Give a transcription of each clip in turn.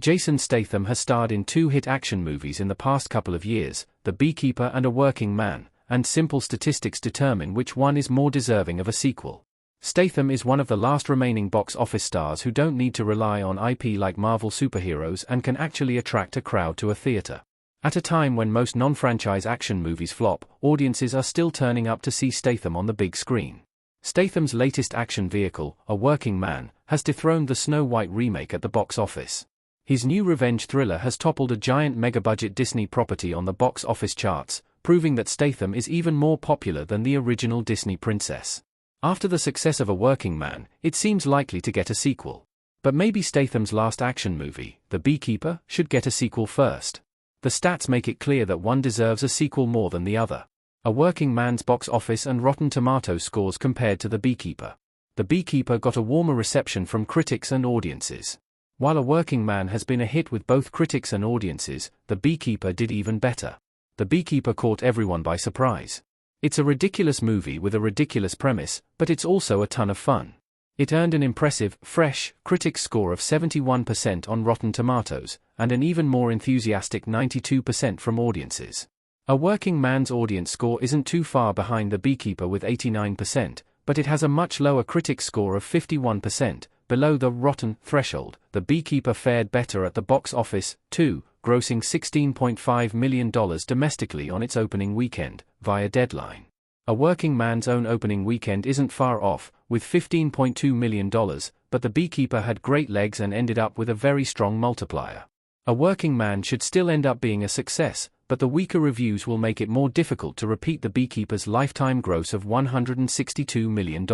Jason Statham has starred in 2 hit action movies in the past couple of years, The Beekeeper and A Working Man, and simple statistics determine which one is more deserving of a sequel. Statham is one of the last remaining box office stars who don't need to rely on IP like Marvel superheroes and can actually attract a crowd to a theater. At a time when most non-franchise action movies flop, audiences are still turning up to see Statham on the big screen. Statham's latest action vehicle, A Working Man, has dethroned the Snow White remake at the box office. His new revenge thriller has toppled a giant mega-budget Disney property on the box office charts, proving that Statham is even more popular than the original Disney princess. After the success of A Working Man, it seems likely to get a sequel. But maybe Statham's last action movie, The Beekeeper, should get a sequel first. The stats make it clear that one deserves a sequel more than the other. A Working Man's box office and Rotten Tomatoes scores compared to The Beekeeper. The Beekeeper got a warmer reception from critics and audiences. While A Working Man has been a hit with both critics and audiences, The Beekeeper did even better. The Beekeeper caught everyone by surprise. It's a ridiculous movie with a ridiculous premise, but it's also a ton of fun. It earned an impressive, fresh, critics score of 71% on Rotten Tomatoes, and an even more enthusiastic 92% from audiences. A Working Man's audience score isn't too far behind The Beekeeper with 89%, but it has a much lower critic score of 51%, below the Rotten threshold. The Beekeeper fared better at the box office, too, grossing $16.5 million domestically on its opening weekend, via Deadline. A Working Man's own opening weekend isn't far off, with $15.2 million, but The Beekeeper had great legs and ended up with a very strong multiplier. A Working Man should still end up being a success, but the weaker reviews will make it more difficult to repeat The Beekeeper's lifetime gross of $162 million.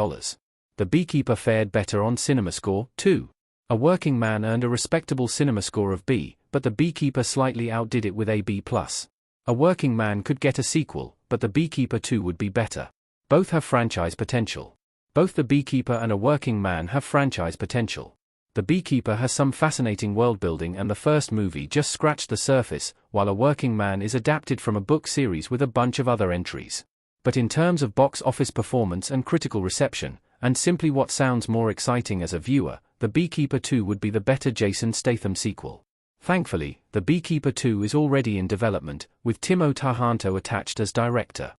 The Beekeeper fared better on CinemaScore, too. A Working Man earned a respectable CinemaScore of B, but The Beekeeper slightly outdid it with a B+. A Working Man could get a sequel, but The Beekeeper 2 would be better. Both have franchise potential. Both The Beekeeper and A Working Man have franchise potential. The Beekeeper has some fascinating world-building and the first movie just scratched the surface, while A Working Man is adapted from a book series with a bunch of other entries. But in terms of box office performance and critical reception, and simply what sounds more exciting as a viewer, The Beekeeper 2 would be the better Jason Statham sequel. Thankfully, The Beekeeper 2 is already in development, with Timo Tärnhäntä attached as director.